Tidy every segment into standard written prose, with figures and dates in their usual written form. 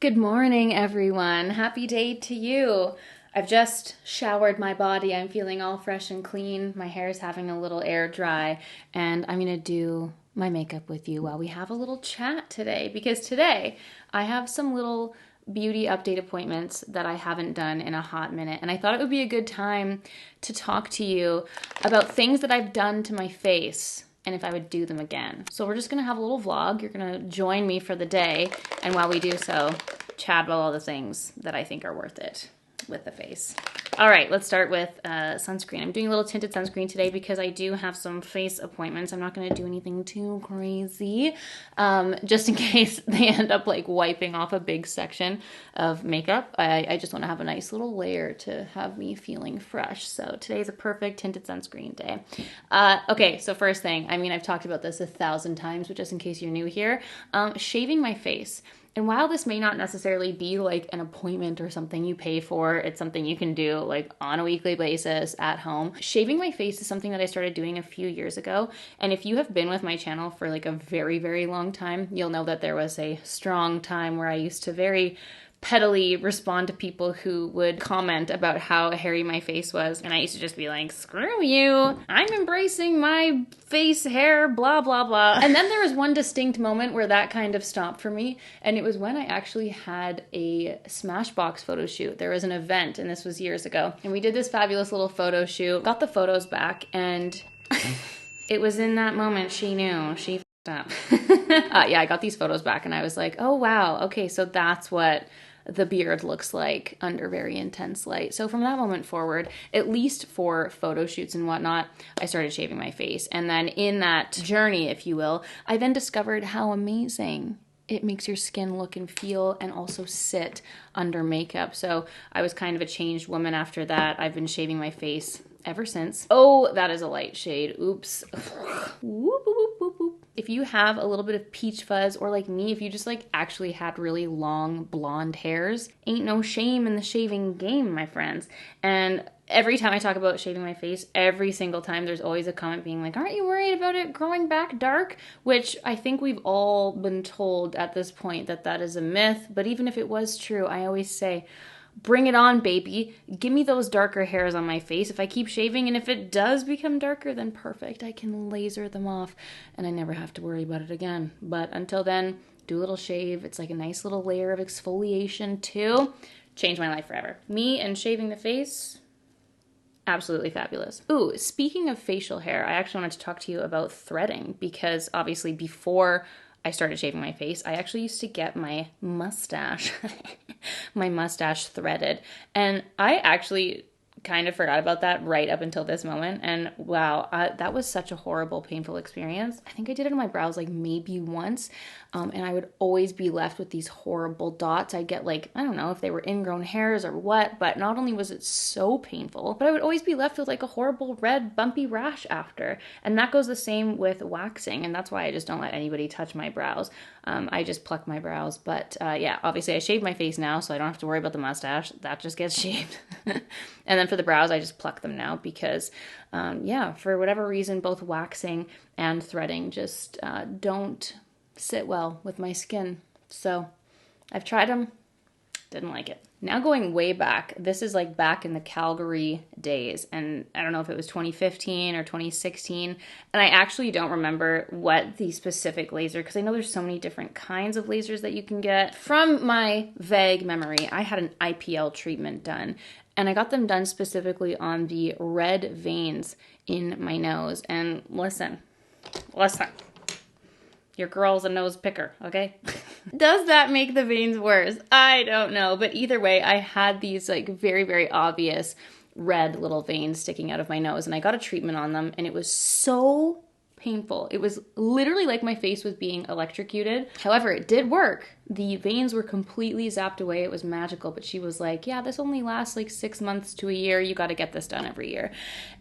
Good morning, everyone. Happy day to you. I've just showered my body. I'm feeling all fresh and clean. My hair is having a little air dry, and I'm going to do my makeup with you while we have a little chat today because today I have some little beauty update appointments that I haven't done in a hot minute, and I thought it would be a good time to talk to you about things that I've done to my face and if I would do them again. So we're just gonna have a little vlog. You're gonna join me for the day, and while we do so, chat about all the things that I think are worth it with the face. All right, let's start with sunscreen. I'm doing a little tinted sunscreen today because I do have some face appointments. I'm not gonna do anything too crazy, just in case they end up like wiping off a big section of makeup. I just wanna have a nice little layer to have me feeling fresh. So today's a perfect tinted sunscreen day. Okay, so first thing, I mean, I've talked about this 1,000 times, but just in case you're new here, shaving my face. And while this may not necessarily be like an appointment or something you pay for, it's something you can do like on a weekly basis at home. Shaving my face is something that I started doing a few years ago. And if you have been with my channel for like a very, very long time, you'll know that there was a strong time where I used to very pettily respond to people who would comment about how hairy my face was. And I used to just be like, screw you, I'm embracing my face hair, blah, blah, blah. And then there was one distinct moment where that kind of stopped for me. And it was when I actually had a Smashbox photo shoot. There was an event, and this was years ago. And we did this fabulous little photo shoot, got the photos back, and it was in that moment she knew. She f***ed up. Yeah, I got these photos back and I was like, oh wow, okay, so that's what the beard looks like under very intense light. So from that moment forward, at least for photo shoots and whatnot, I started shaving my face. And then in that journey, if you will, I then discovered how amazing it makes your skin look and feel and also sit under makeup. So I was kind of a changed woman after that. I've been shaving my face ever since. Oh, that is a light shade. Oops. Whoop, whoop, whoop, whoop. If you have a little bit of peach fuzz, or like me, if you just like actually had really long blonde hairs, ain't no shame in the shaving game, my friends. And every time I talk about shaving my face, every single time there's always a comment being like, aren't you worried about it growing back dark? Which I think we've all been told at this point that that is a myth. But even if it was true, I always say, bring it on, baby. Give me those darker hairs on my face if I keep shaving, and if it does become darker, then perfect. I can laser them off, and I never have to worry about it again. But until then, do a little shave. It's like a nice little layer of exfoliation too. Changed my life forever. Me and shaving the face, absolutely fabulous. Ooh, speaking of facial hair, I actually wanted to talk to you about threading because obviously before I started shaving my face, I actually used to get my mustache, my mustache threaded. And I actually kind of forgot about that right up until this moment. And wow, that was such a horrible, painful experience. I think I did it on my brows like maybe once. And I would always be left with these horrible dots. I'd get like, I don't know if they were ingrown hairs or what, but not only was it so painful, but I would always be left with like a horrible red bumpy rash after. And that goes the same with waxing. And that's why I just don't let anybody touch my brows. I just pluck my brows. But yeah, obviously I shave my face now, so I don't have to worry about the mustache. That just gets shaved. And then for the brows, I just pluck them now because, yeah, for whatever reason, both waxing and threading just don't sit well with my skin. So I've tried them, didn't like it. Now going way back, this is like back in the Calgary days, and I don't know if it was 2015 or 2016, and I actually don't remember what the specific laser, because I know there's so many different kinds of lasers that you can get. From my vague memory, I had an IPL treatment done, and I got them done specifically on the red veins in my nose. And listen, your girl's a nose picker, okay? Does that make the veins worse? I don't know. But either way, I had these like very, very obvious red little veins sticking out of my nose. And I got a treatment on them, and it was so painful. It was literally like my face was being electrocuted. However, it did work. The veins were completely zapped away. It was magical. But she was like, yeah, this only lasts like 6 months to a year. You got to get this done every year.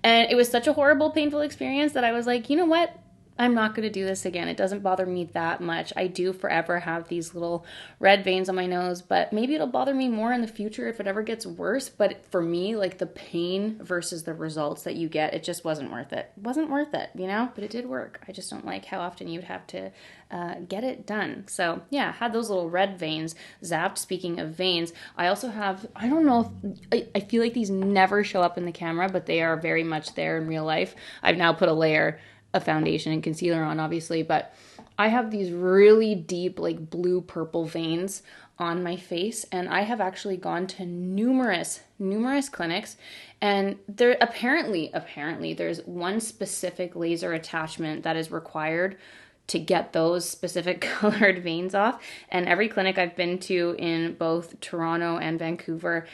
And it was such a horrible, painful experience that I was like, you know what? I'm not going to do this again. It doesn't bother me that much. I do forever have these little red veins on my nose, but maybe it'll bother me more in the future if it ever gets worse. But for me, like the pain versus the results that you get, it just wasn't worth it. It wasn't worth it, you know? But it did work. I just don't like how often you'd have to get it done. So yeah, had those little red veins zapped. Speaking of veins, I also have, I don't know if, I feel like these never show up in the camera, but they are very much there in real life. I've now put a layer of foundation and concealer on, obviously, but I have these really deep, like blue purple veins on my face, and I have actually gone to numerous clinics, and there apparently there's one specific laser attachment that is required to get those specific colored veins off. And every clinic I've been to in both Toronto and Vancouver,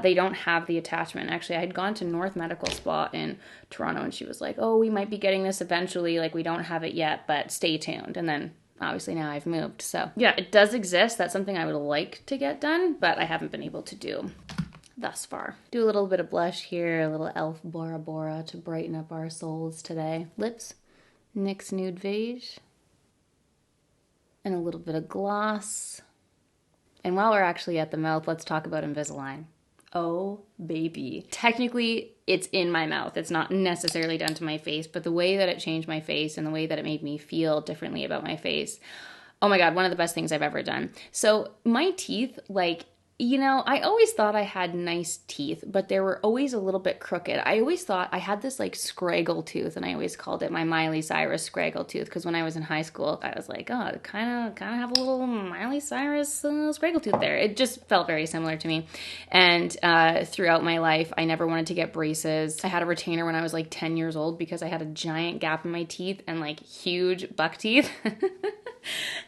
they don't have the attachment. Actually, I had gone to North Medical Spa in Toronto, and she was like, oh, we might be getting this eventually. Like, we don't have it yet, but stay tuned. And then obviously now I've moved. So yeah, it does exist. That's something I would like to get done, but I haven't been able to do thus far. Do a little bit of blush here, a little e.l.f. Bora Bora to brighten up our souls today. Lips, NYX Nude Beige. And a little bit of gloss. And while we're actually at the mouth, let's talk about Invisalign. Oh, baby. Technically, it's in my mouth. It's not necessarily done to my face, but the way that it changed my face and the way that it made me feel differently about my face, oh my God, one of the best things I've ever done. So my teeth, like, you know, I always thought I had nice teeth, but they were always a little bit crooked. I always thought I had this like scraggle tooth, and I always called it my Miley Cyrus scraggle tooth, because when I was in high school, I was like, oh, kind of have a little Miley Cyrus scraggle tooth there. It just felt very similar to me. And throughout my life, I never wanted to get braces. I had a retainer when I was like 10 years old because I had a giant gap in my teeth and like huge buck teeth.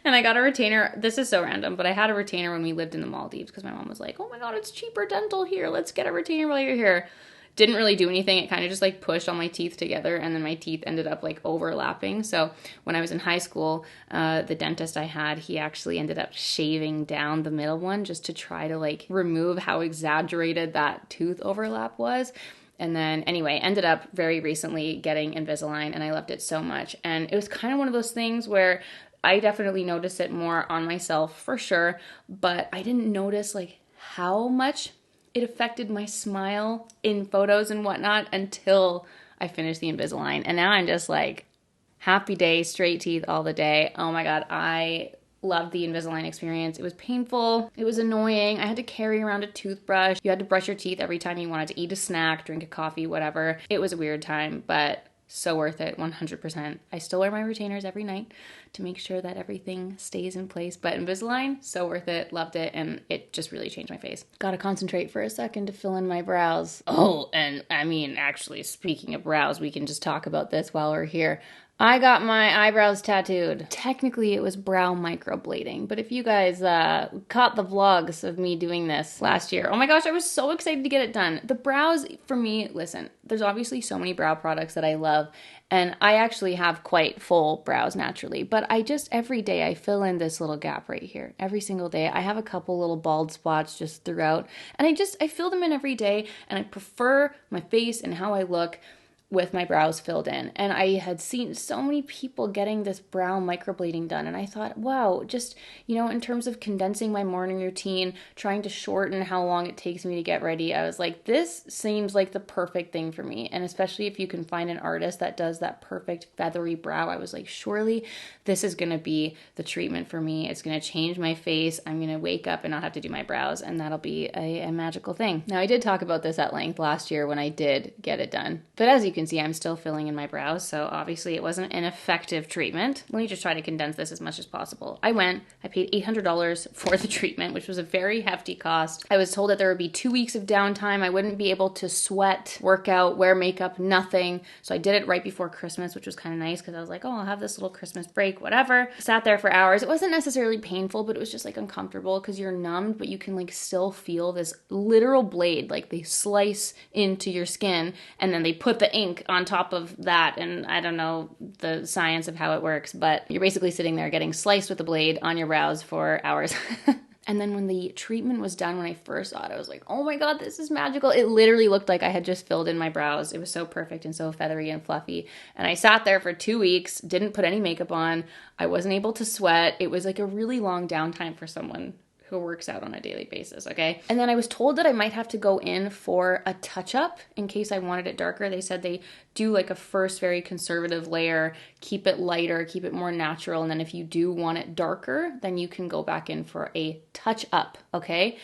And I got a retainer. This is so random, but I had a retainer when we lived in the Maldives because my mom was like, oh my God, it's cheaper dental here. Let's get a retainer while you're here. Didn't really do anything. It kind of just like pushed all my teeth together, and then my teeth ended up like overlapping. So when I was in high school, the dentist I had, he actually ended up shaving down the middle one just to try to like remove how exaggerated that tooth overlap was. And then anyway, ended up very recently getting Invisalign, and I loved it so much. And it was kind of one of those things where I definitely noticed it more on myself for sure, but I didn't notice like how much it affected my smile in photos and whatnot until I finished the Invisalign. And now I'm just like happy day, straight teeth all the day. Oh my God, I loved the Invisalign experience. It was painful. It was annoying. I had to carry around a toothbrush. You had to brush your teeth every time you wanted to eat a snack, drink a coffee, whatever. It was a weird time, but so worth it, 100%. I still wear my retainers every night to make sure that everything stays in place. But Invisalign, so worth it, loved it, and it just really changed my face. Gotta concentrate for a second to fill in my brows. Oh, and I mean, actually, speaking of brows, we can just talk about this while we're here. I got my eyebrows tattooed. Technically, it was brow microblading, but if you guys caught the vlogs of me doing this last year, oh my gosh, I was so excited to get it done. The brows, for me, listen, there's obviously so many brow products that I love, and I actually have quite full brows naturally, but I just, every day, I fill in this little gap right here. Every single day, I have a couple little bald spots just throughout, and I fill them in every day, and I prefer my face and how I look with my brows filled in. And I had seen so many people getting this brow microblading done, and I thought, wow, just, you know, in terms of condensing my morning routine, trying to shorten how long it takes me to get ready, I was like, this seems like the perfect thing for me. And especially if you can find an artist that does that perfect feathery brow, I was like, surely this is going to be the treatment for me. It's going to change my face. I'm going to wake up and not have to do my brows, and that'll be a magical thing. Now, I did talk about this at length last year when I did get it done, but as you can see, I'm still filling in my brows, so obviously it wasn't an effective treatment. Let me just try to condense this as much as possible. I paid $800 for the treatment, which was a very hefty cost. I was told that there would be 2 weeks of downtime. I wouldn't be able to sweat, work out, wear makeup, nothing. So I did it right before Christmas, which was kind of nice because I was like, oh, I'll have this little Christmas break, whatever. Sat there for hours. It wasn't necessarily painful, but it was just like uncomfortable because you're numbed, but you can like still feel this literal blade, like they slice into your skin and then they put the ink on top of that, and I don't know the science of how it works, but you're basically sitting there getting sliced with a blade on your brows for hours. And then when the treatment was done, when I first saw it, I was like, oh my God, this is magical. It literally looked like I had just filled in my brows. It was so perfect and so feathery and fluffy. And I sat there for 2 weeks, didn't put any makeup on. I wasn't able to sweat. It was like a really long downtime for someone who works out on a daily basis, okay? And then I was told that I might have to go in for a touch-up in case I wanted it darker. They said they do like a first very conservative layer, keep it lighter, keep it more natural, and then if you do want it darker, then you can go back in for a touch-up, okay?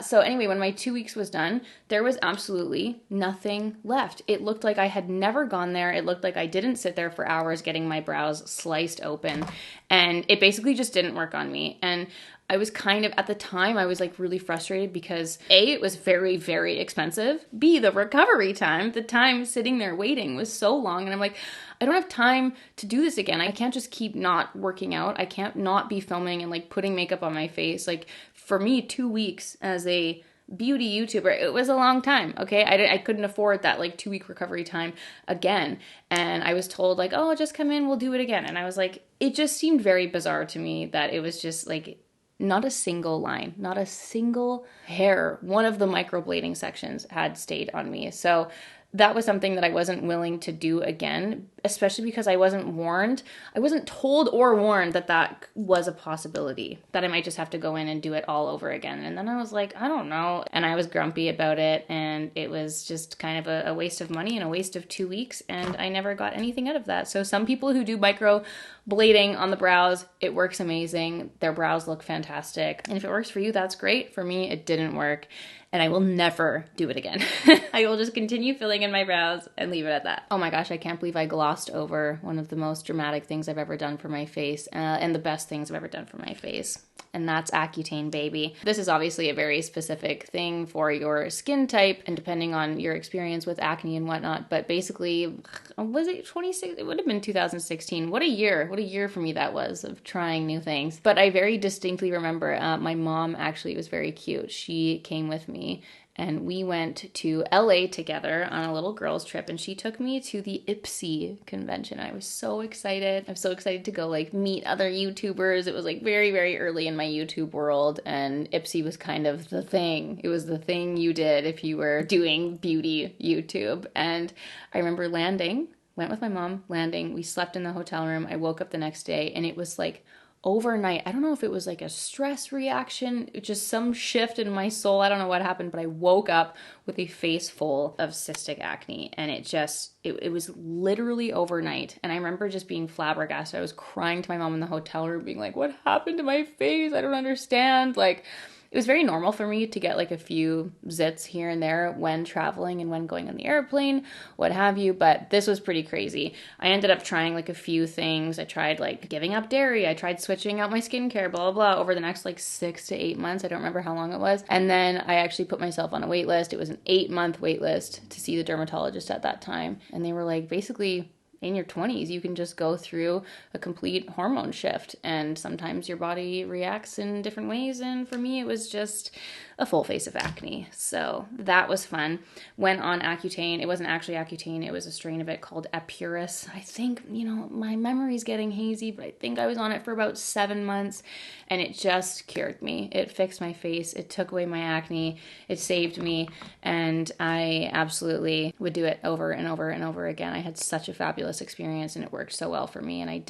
So anyway, when my 2 weeks was done, there was absolutely nothing left. It looked like I had never gone there. It looked like I didn't sit there for hours getting my brows sliced open, and it basically just didn't work on me. And I was kind of, at the time, I was like really frustrated because A, it was very, very expensive. B, the recovery time, the time sitting there waiting was so long. And I'm like, I don't have time to do this again. I can't just keep not working out. I can't not be filming and like putting makeup on my face. Like for me, 2 weeks as a beauty YouTuber, it was a long time, okay? I couldn't afford that like 2 week recovery time again. And I was told like, oh, just come in, we'll do it again. And I was like, it just seemed very bizarre to me that it was just like, not a single line, not a single hair, one of the microblading sections had stayed on me. So that was something that I wasn't willing to do again, especially because I wasn't warned. I wasn't told or warned that that was a possibility, that I might just have to go in and do it all over again. And then I was like, I don't know. And I was grumpy about it. And it was just kind of a waste of money and a waste of 2 weeks. And I never got anything out of that. So some people who do microblading on the brows, it works amazing. Their brows look fantastic. And if it works for you, that's great. For me, it didn't work. And I will never do it again. I will just continue filling in my brows and leave it at that. Oh my gosh, I can't believe I glossed over one of the most dramatic things I've ever done for my face and the best things I've ever done for my face. And that's Accutane, baby. This is obviously a very specific thing for your skin type and depending on your experience with acne and whatnot. But basically, was it 26? It would have been 2016. What a year. What a year for me that was of trying new things. But I very distinctly remember my mom actually was very cute. She came with me and we went to LA together on a little girls trip and she took me to the IPSY convention. I was so excited. I was so excited to go like meet other YouTubers. It was like very, very early in my YouTube world and IPSY was kind of the thing. It was the thing you did if you were doing beauty YouTube. And I remember landing, went with my mom, landing. We slept in the hotel room. I woke up the next day and it was like overnight, I don't know if it was like a stress reaction, just some shift in my soul. I don't know what happened, but I woke up with a face full of cystic acne and it was literally overnight. And I remember just being flabbergasted. I was crying to my mom in the hotel room being like, what happened to my face? I don't understand. Like, it was very normal for me to get like a few zits here and there when traveling and when going on the airplane, what have you, but this was pretty crazy. I ended up trying like a few things. I tried like giving up dairy. I tried switching out my skincare, blah, blah, blah, over the next like 6 to 8 months. I don't remember how long it was. And then I actually put myself on a wait list. It was an 8-month wait list to see the dermatologist at that time. And they were like, basically, in your 20s, you can just go through a complete hormone shift and sometimes your body reacts in different ways. And for me, it was just a full face of acne. So that was fun. Went on Accutane. It wasn't actually Accutane. It was a strain of it called Epurus. I think, my memory's getting hazy, but I think I was on it for about 7 months and it just cured me. It fixed my face. It took away my acne. It saved me. And I absolutely would do it over and over and over again. I had such a fabulous experience and it worked so well for me. And I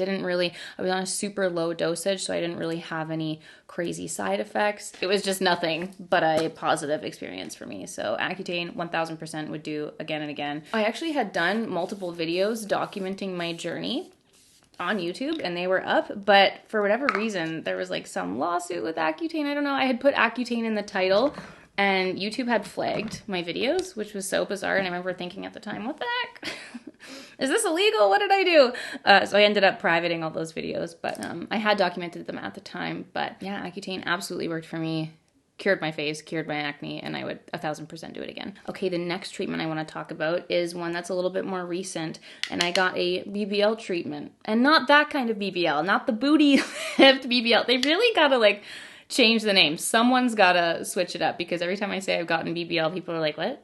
was on a super low dosage, so I didn't really have any crazy side effects. It was just nothing but a positive experience for me. So Accutane 1000% would do again and again. I actually had done multiple videos documenting my journey on YouTube and they were up, but for whatever reason, there was like some lawsuit with Accutane. I don't know. I had put Accutane in the title and YouTube had flagged my videos, which was so bizarre. And I remember thinking at the time, what the heck? Is this illegal? What did I do? So I ended up privating all those videos, but I had documented them at the time. But yeah, Accutane absolutely worked for me. Cured my face, cured my acne, and I would 1000% do it again. Okay, the next treatment I want to talk about is one that's a little bit more recent, and I got a BBL treatment. And not that kind of BBL, not the booty lift BBL. They really gotta like change the name. Someone's gotta switch it up because every time I say I've gotten BBL, people are like, what?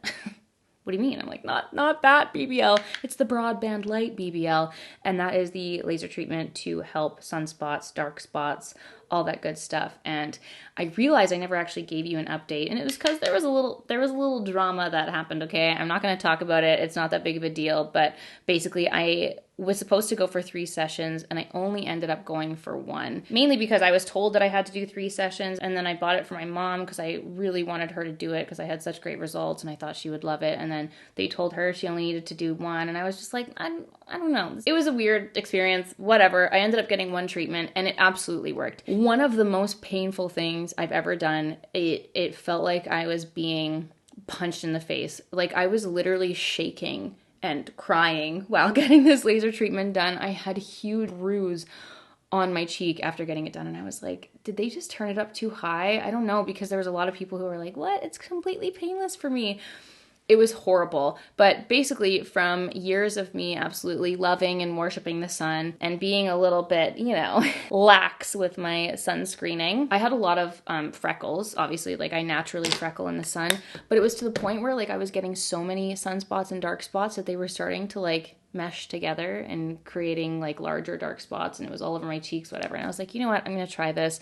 What do you mean? I'm like, not that BBL. It's the broadband light BBL. And that is the laser treatment to help sunspots, dark spots, all that good stuff. And I realized I never actually gave you an update, and it was because there was a little drama that happened, okay? I'm not going to talk about it. It's not that big of a deal, but basically I was supposed to go for 3 sessions and I only ended up going for 1, mainly because I was told that I had to do 3 sessions, and then I bought it for my mom because I really wanted her to do it because I had such great results and I thought she would love it. And then they told her she only needed to do 1, and I was just like, I don't know. It was a weird experience, whatever. I ended up getting 1 treatment and it absolutely worked. One of the most painful things I've ever done, it felt like I was being punched in the face. Like I was literally shaking and crying while getting this laser treatment done. I had a huge bruise on my cheek after getting it done, and I was like, did they just turn it up too high? I don't know, because there was a lot of people who were like, what? It's completely painless for me. It was horrible. But basically, from years of me absolutely loving and worshiping the sun and being a little bit, lax with my sunscreening, I had a lot of freckles. Obviously, like I naturally freckle in the sun, but it was to the point where like I was getting so many sunspots and dark spots that they were starting to like mesh together and creating like larger dark spots, and it was all over my cheeks, whatever. And I was like, you know what? I'm going to try this.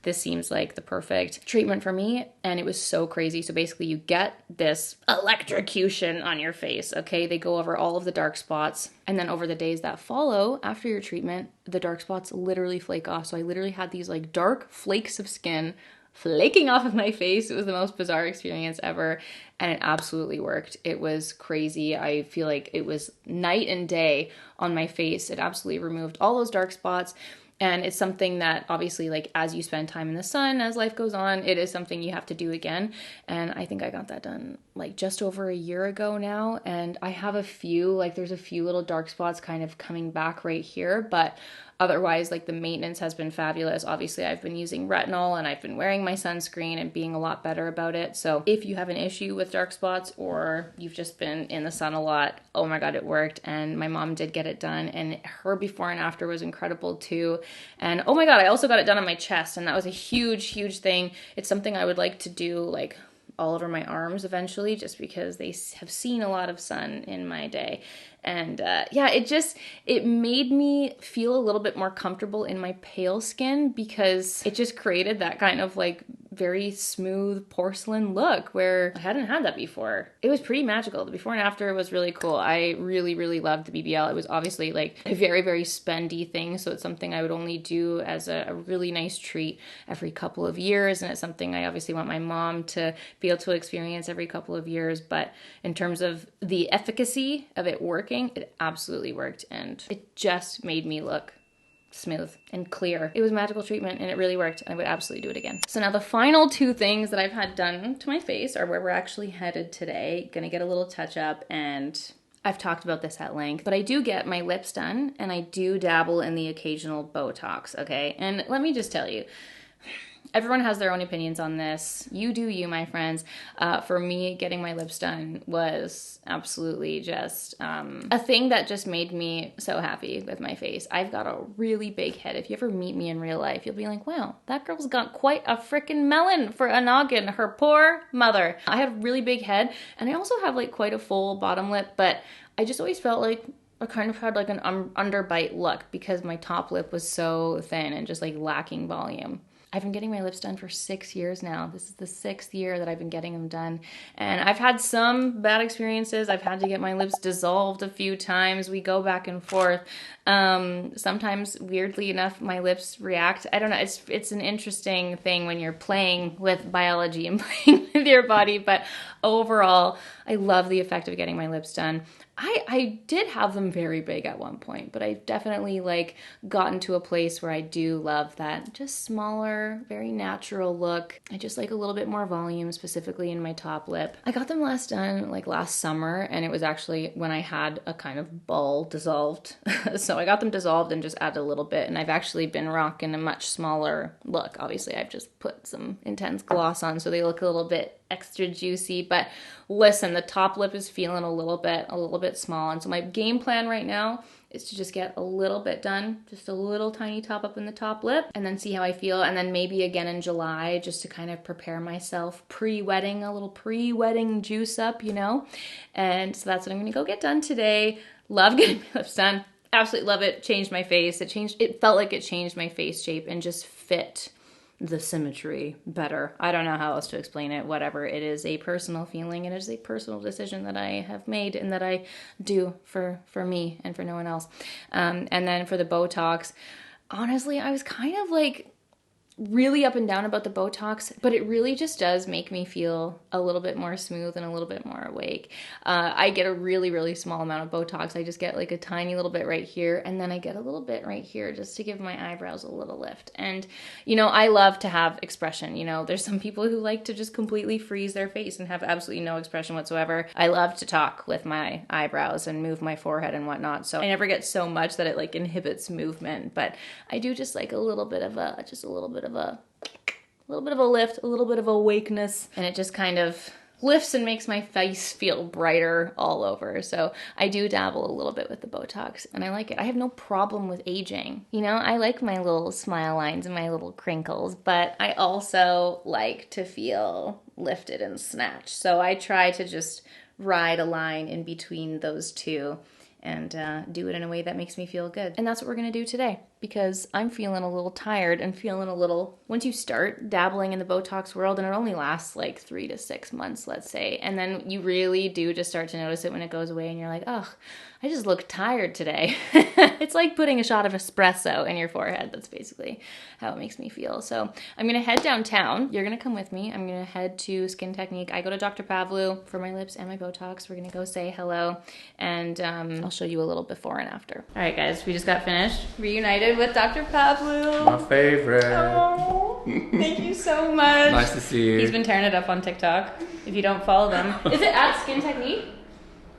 This seems like the perfect treatment for me. And it was so crazy. So basically you get this electrocution on your face, okay? They go over all of the dark spots. And then over the days that follow after your treatment, the dark spots literally flake off. So I literally had these like dark flakes of skin flaking off of my face. It was the most bizarre experience ever, and it absolutely worked. It was crazy. I feel like it was night and day on my face. It absolutely removed all those dark spots. And it's something that obviously, like, as you spend time in the sun, as life goes on, it is something you have to do again. And I think I got that done like just over a year ago now. And I have there's a few little dark spots kind of coming back right here, but otherwise, like, the maintenance has been fabulous. Obviously, I've been using retinol and I've been wearing my sunscreen and being a lot better about it. So if you have an issue with dark spots or you've just been in the sun a lot, oh my God, it worked. And my mom did get it done, and her before and after was incredible too. And oh my God, I also got it done on my chest, and that was a huge, huge thing. It's something I would like to do like all over my arms eventually, just because they have seen a lot of sun in my day. And it made me feel a little bit more comfortable in my pale skin, because it just created that kind of like very smooth porcelain look where I hadn't had that before. It was pretty magical. The before and after was really cool. I really, really loved the BBL. It was obviously like a very, very spendy thing. So it's something I would only do as a really nice treat every couple of years. And it's something I obviously want my mom to be able to experience every couple of years. But in terms of the efficacy of it working, it absolutely worked. And it just made me look smooth and clear. It was magical treatment and it really worked. I would absolutely do it again. So now the final 2 things that I've had done to my face are where we're actually headed today. Gonna get a little touch up, and I've talked about this at length, but I do get my lips done and I do dabble in the occasional Botox, okay? And let me just tell you, everyone has their own opinions on this. You do you, my friends. For me, getting my lips done was absolutely just a thing that just made me so happy with my face. I've got a really big head. If you ever meet me in real life, you'll be like, wow, that girl's got quite a freaking melon for a noggin. Her poor mother. I have a really big head, and I also have like quite a full bottom lip, but I just always felt like I kind of had like an underbite look because my top lip was so thin and just like lacking volume. I've been getting my lips done for 6 years now. This is the 6th year that I've been getting them done. And I've had some bad experiences. I've had to get my lips dissolved a few times. We go back and forth. Sometimes, weirdly enough, my lips react. I don't know. It's an interesting thing when you're playing with biology and playing with your body. But overall, I love the effect of getting my lips done. I did have them very big at one point, but I've definitely like gotten to a place where I do love that just smaller, very natural look. I just like a little bit more volume, specifically in my top lip. I got them last summer, and it was actually when I had a kind of ball dissolved. So I got them dissolved and just added a little bit, and I've actually been rocking a much smaller look. Obviously, I've just put some intense gloss on so they look a little bit extra juicy. But listen, the top lip is feeling a little bit small, and so my game plan right now is to just get a little bit done, just a little tiny top up in the top lip, and then see how I feel, and then maybe again in July just to kind of prepare myself pre-wedding, a little pre-wedding juice up, and so that's what I'm gonna go get done today. Love getting my lips done. Absolutely love it. Changed my face. It felt like it changed my face shape and just fit the symmetry better. I don't know how else to explain it. Whatever. It is a personal feeling and it is a personal decision that I have made and that I do for me and for no one else. And then for the Botox, honestly, I was kind of like really up and down about the Botox, but it really just does make me feel a little bit more smooth and a little bit more awake. I get a really, really small amount of Botox. I just get like a tiny little bit right here, and then I get a little bit right here just to give my eyebrows a little lift. And, you know, I love to have expression. You know, there's some people who like to just completely freeze their face and have absolutely no expression whatsoever. I love to talk with my eyebrows and move my forehead and whatnot. So I never get so much that it like inhibits movement, but I do just like a little bit of a lift, a little bit of awakeness, and it just kind of lifts and makes my face feel brighter all over. So I do dabble a little bit with the Botox, and I like it. I have no problem with aging. You know, I like my little smile lines and my little crinkles, but I also like to feel lifted and snatched. So I try to just ride a line in between those two and do it in a way that makes me feel good. And that's what we're gonna do today, because I'm feeling a little tired and feeling a little, once you start dabbling in the Botox world, and it only lasts like 3 to 6 months, let's say, and then you really do just start to notice it when it goes away and you're like, oh, I just look tired today. It's like putting a shot of espresso in your forehead. That's basically how it makes me feel. So I'm gonna head downtown. You're gonna come with me. I'm gonna head to Skin Technique. I go to Dr. Pavlu for my lips and my Botox. We're gonna go say hello, and I'll show you a little before and after. All right, guys, we just got finished. Reunited with Dr. Pavlu. My favorite. Oh, thank you so much. Nice to see you. He's been tearing it up on TikTok. If you don't follow them. Is it at Skin Technique?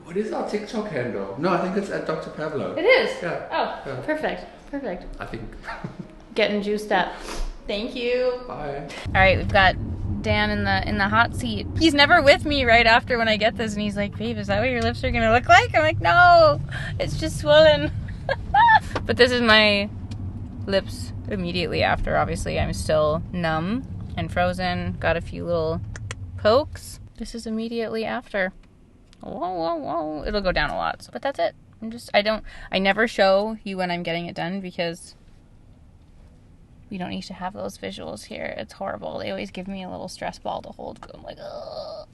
What is our TikTok handle? No, I think it's at Dr. Pavlo. It is? Yeah. Oh, Yeah. perfect. Perfect. I think. Getting juiced up. Thank you. Bye. All right, we've got Dan in the hot seat. He's never with me right after when I get this, and he's like, babe, is that what your lips are gonna look like? I'm like, no, it's just swollen. But this is my lips immediately after. Obviously, I'm still numb and frozen. Got a few little pokes. This is immediately after. Whoa, whoa, whoa. It'll go down a lot, but that's it. I never show you when I'm getting it done because we don't need to have those visuals here. It's horrible. They always give me a little stress ball to hold. I'm like, ugh.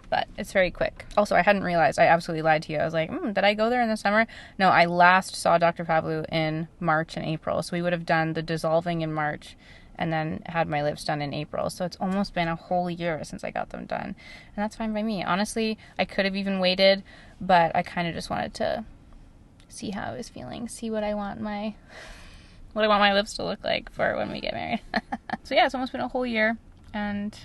But it's very quick. Also, I hadn't realized, I absolutely lied to you. I was like, did I go there in the summer? No, I last saw Dr. Pavlu in March and April. So we would have done the dissolving in March and then had my lips done in April. So it's almost been a whole year since I got them done. And that's fine by me. Honestly, I could have even waited, but I kind of just wanted to see how I was feeling, see what I want my lips to look like for when we get married. So yeah, it's almost been a whole year, and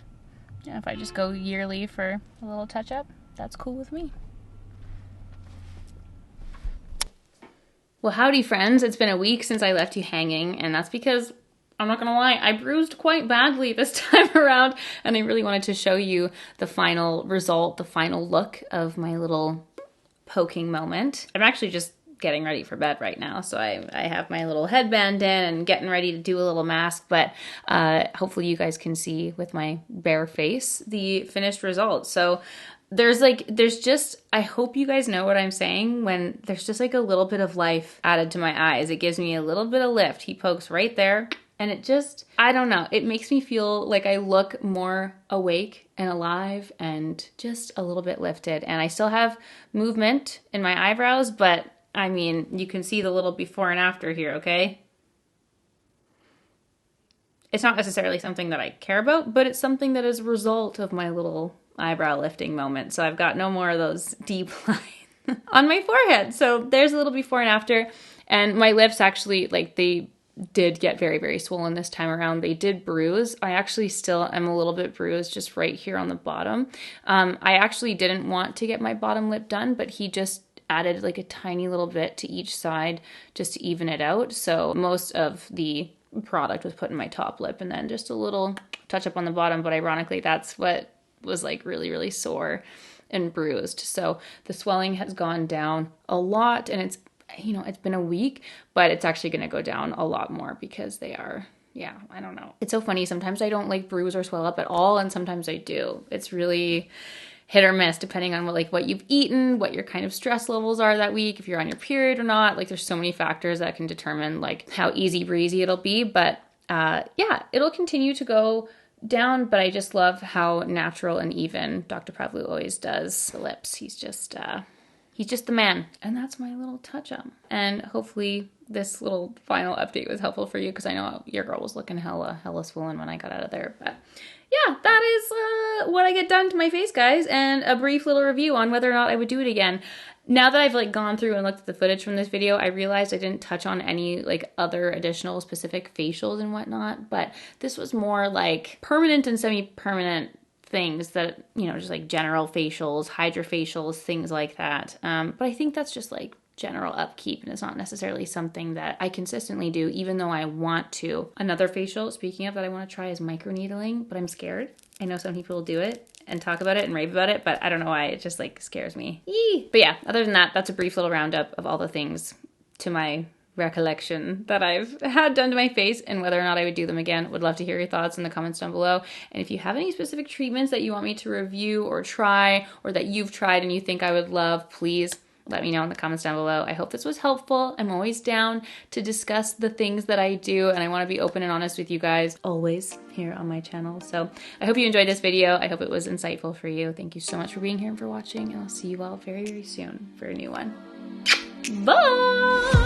yeah, if I just go yearly for a little touch-up, that's cool with me. Well, howdy friends. It's been a week since I left you hanging, and that's because, I'm not gonna lie, I bruised quite badly this time around, and I really wanted to show you the final result, the final look of my little poking moment. I'm actually just getting ready for bed right now, so I have my little headband in and getting ready to do a little mask, but hopefully you guys can see with my bare face the finished result. So there's just, I hope you guys know what I'm saying when there's just like a little bit of life added to my eyes. It gives me a little bit of lift. He pokes right there, and it just, I don't know, it makes me feel like I look more awake and alive and just a little bit lifted. And I still have movement in my eyebrows, but I mean, you can see the little before and after here, okay? It's not necessarily something that I care about, but it's something that is a result of my little eyebrow lifting moment. So I've got no more of those deep lines on my forehead. So there's a little before and after. And my lips actually, like, they did get very, very swollen this time around. They did bruise. I actually still am a little bit bruised just right here on the bottom. I actually didn't want to get my bottom lip done, but he just added like a tiny little bit to each side just to even it out. So most of the product was put in my top lip and then just a little touch up on the bottom. But ironically, that's what was like really, really sore and bruised. So the swelling has gone down a lot, and it's, you know, it's been a week, but it's actually going to go down a lot more because they are, yeah, I don't know. It's so funny. Sometimes I don't like bruise or swell up at all, and sometimes I do. It's really hit or miss depending on what you've eaten, what your kind of stress levels are that week, if you're on your period or not. Like, there's so many factors that can determine like how easy breezy it'll be. But yeah, it'll continue to go down, but I just love how natural and even Dr. Pavlu always does the lips. He's just the man. And that's my little touch up. And hopefully this little final update was helpful for you, because I know your girl was looking hella swollen when I got out of there. But yeah, that is what I get done to my face, guys, and a brief little review on whether or not I would do it again. Now that I've like gone through and looked at the footage from this video, I realized I didn't touch on any like other additional specific facials and whatnot, but this was more like permanent and semi-permanent things that, you know, just like general facials, hydrofacials, things like that. But I think that's just like general upkeep, and it's not necessarily something that I consistently do, even though I want to. Another facial, speaking of, that I want to try is microneedling, but I'm scared. I know some people do it and talk about it and rave about it, but I don't know why, it just like scares me. Yee! But yeah, other than that, that's a brief little roundup of all the things to my recollection that I've had done to my face, and whether or not I would do them again. Would love to hear your thoughts in the comments down below. And if you have any specific treatments that you want me to review or try, or that you've tried and you think I would love, please let me know in the comments down below. I hope this was helpful. I'm always down to discuss the things that I do, and I want to be open and honest with you guys always here on my channel. So I hope you enjoyed this video. I hope it was insightful for you. Thank you so much for being here and for watching, and I'll see you all very, very soon for a new one. Bye!